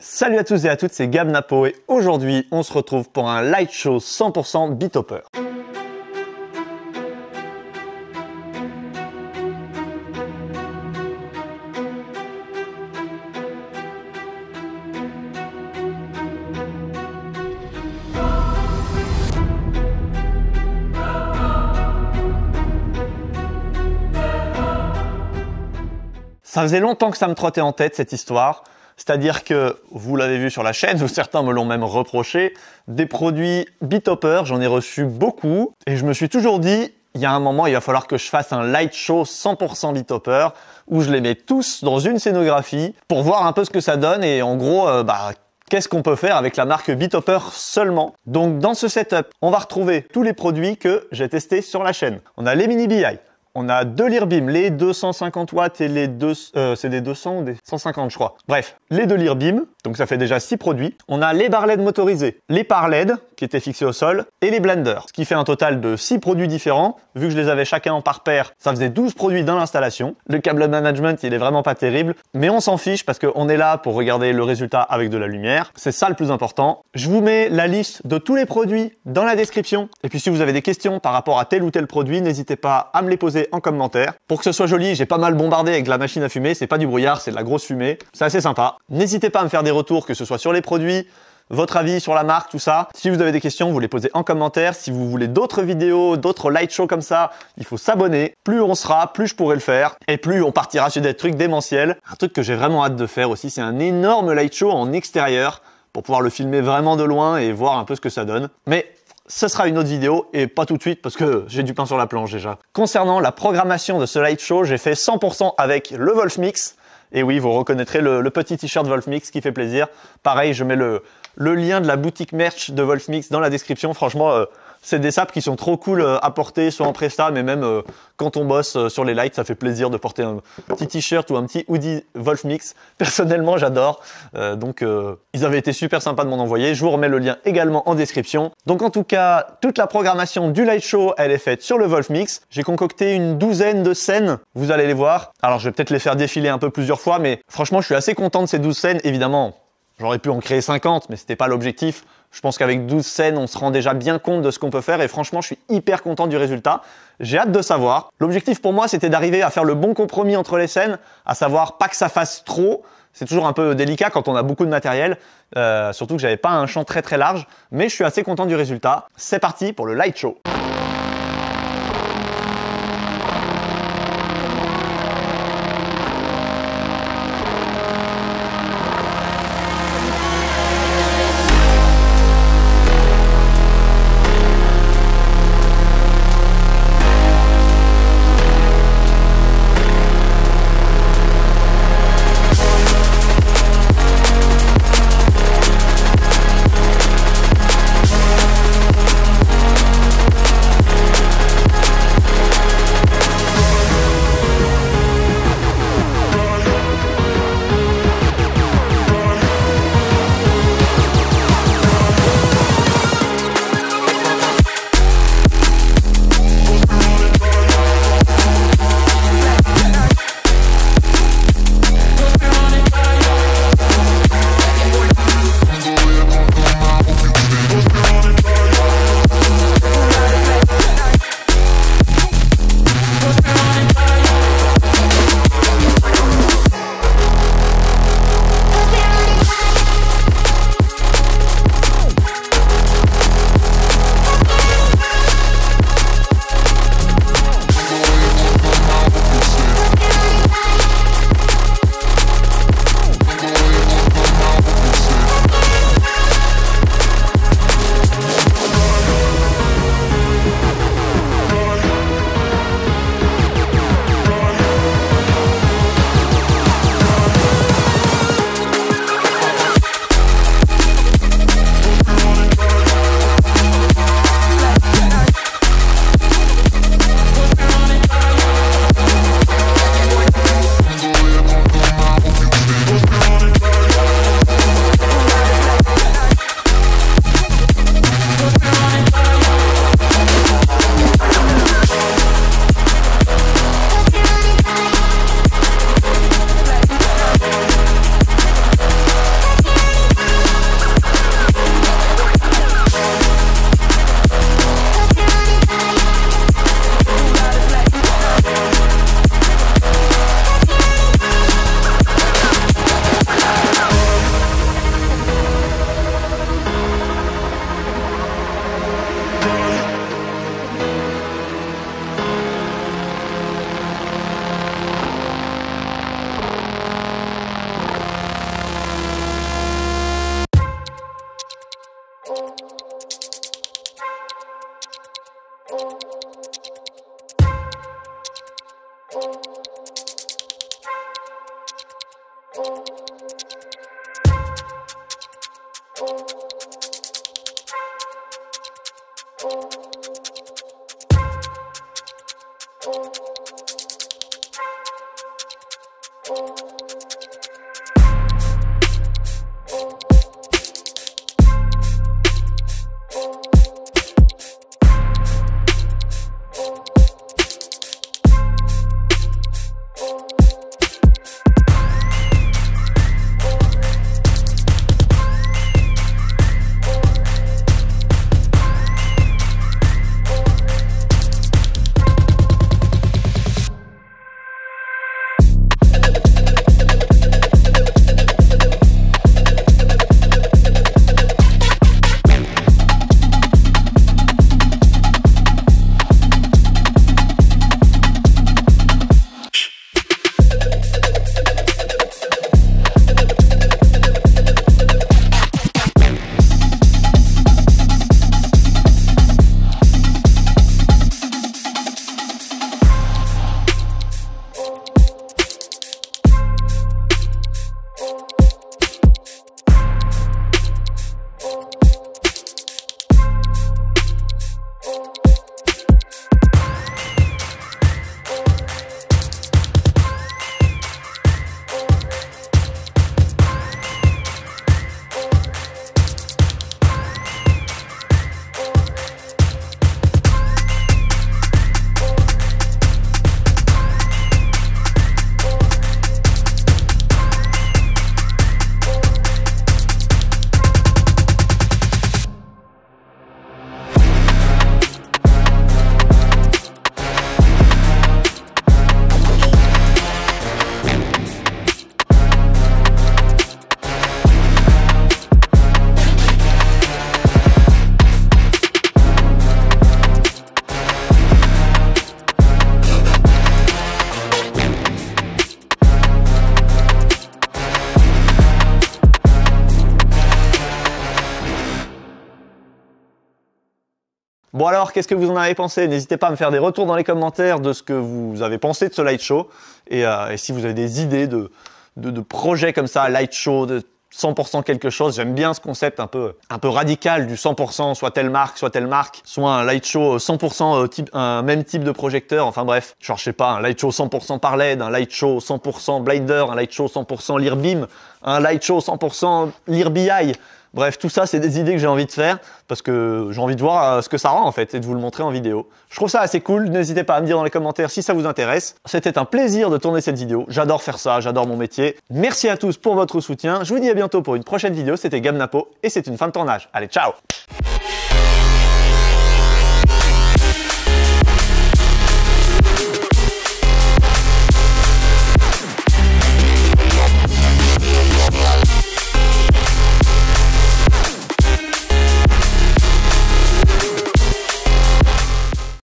Salut à tous et à toutes, c'est Gab Napo et aujourd'hui on se retrouve pour un light show 100% Beatopper. Ça faisait longtemps que ça me trottait en tête cette histoire. C'est-à-dire que, vous l'avez vu sur la chaîne, ou certains me l'ont même reproché, des produits Beatopper, j'en ai reçu beaucoup. Et je me suis toujours dit, il y a un moment, il va falloir que je fasse un light show 100% Beatopper, où je les mets tous dans une scénographie, pour voir un peu ce que ça donne, et en gros, qu'est-ce qu'on peut faire avec la marque Beatopper seulement. Donc dans ce setup, on va retrouver tous les produits que j'ai testés sur la chaîne. On a les mini BI. On a deux Learbeam, les 250 watts et les c'est des 200 ou des 150 je crois. Bref, les deux Learbeam, donc ça fait déjà 6 produits. On a les barres LED motorisées, les pare LED qui étaient fixés au sol et les blenders. Ce qui fait un total de 6 produits différents. Vu que je les avais chacun en par paire, ça faisait 12 produits dans l'installation. Le câble management, il est vraiment pas terrible, mais on s'en fiche parce qu'on est là pour regarder le résultat avec de la lumière. C'est ça le plus important. Je vous mets la liste de tous les produits dans la description. Et puis si vous avez des questions par rapport à tel ou tel produit, n'hésitez pas à me les poser en commentaire. Pour que ce soit joli, j'ai pas mal bombardé avec la machine à fumer, c'est pas du brouillard, c'est de la grosse fumée. C'est assez sympa. N'hésitez pas à me faire des retours, que ce soit sur les produits, votre avis sur la marque, tout ça. Si vous avez des questions, vous les posez en commentaire. Si vous voulez d'autres vidéos, d'autres light shows comme ça, il faut s'abonner. Plus on sera, plus je pourrai le faire. Et plus on partira sur des trucs démentiels. Un truc que j'ai vraiment hâte de faire aussi, c'est un énorme light show en extérieur pour pouvoir le filmer vraiment de loin et voir un peu ce que ça donne. Mais ce sera une autre vidéo et pas tout de suite parce que j'ai du pain sur la planche déjà. Concernant la programmation de ce light show, j'ai fait 100% avec le Wolf Mix. Et oui, vous reconnaîtrez le petit t-shirt Wolf Mix qui fait plaisir. Pareil, je mets le lien de la boutique merch de Wolf Mix dans la description. Franchement, c'est des sapes qui sont trop cool à porter, soit en presta, mais même quand on bosse sur les lights, ça fait plaisir de porter un petit t-shirt ou un petit hoodie Wolf Mix. Personnellement, j'adore. Donc, ils avaient été super sympas de m'en envoyer. Je vous remets le lien également en description. Donc, en tout cas, toute la programmation du light show, elle est faite sur le Wolf Mix. J'ai concocté une douzaine de scènes. Vous allez les voir. Alors, je vais peut-être les faire défiler un peu plusieurs fois, mais franchement, je suis assez content de ces 12 scènes. Évidemment, j'aurais pu en créer 50, mais c'était pas l'objectif. Je pense qu'avec 12 scènes, on se rend déjà bien compte de ce qu'on peut faire et franchement, je suis hyper content du résultat. J'ai hâte de savoir. L'objectif pour moi, c'était d'arriver à faire le bon compromis entre les scènes, à savoir pas que ça fasse trop. C'est toujours un peu délicat quand on a beaucoup de matériel, surtout que j'avais pas un champ très très large, mais je suis assez content du résultat. C'est parti pour le light show. Bon alors, qu'est-ce que vous en avez pensé? N'hésitez pas à me faire des retours dans les commentaires de ce que vous avez pensé de ce light show. Et si vous avez des idées de projets comme ça, light show, de 100% quelque chose. J'aime bien ce concept un peu radical du 100%, soit telle marque, soit un light show 100% un même type de projecteur. Enfin bref, genre je sais pas, un light show 100% par LED, un light show 100% Blinder, un light show 100% Learbeam, un light show 100% Learbi. Bref, tout ça, c'est des idées que j'ai envie de faire parce que j'ai envie de voir ce que ça rend en fait et de vous le montrer en vidéo. Je trouve ça assez cool. N'hésitez pas à me dire dans les commentaires si ça vous intéresse. C'était un plaisir de tourner cette vidéo. J'adore faire ça, j'adore mon métier. Merci à tous pour votre soutien. Je vous dis à bientôt pour une prochaine vidéo. C'était Gab Napo et c'est une fin de tournage. Allez, ciao!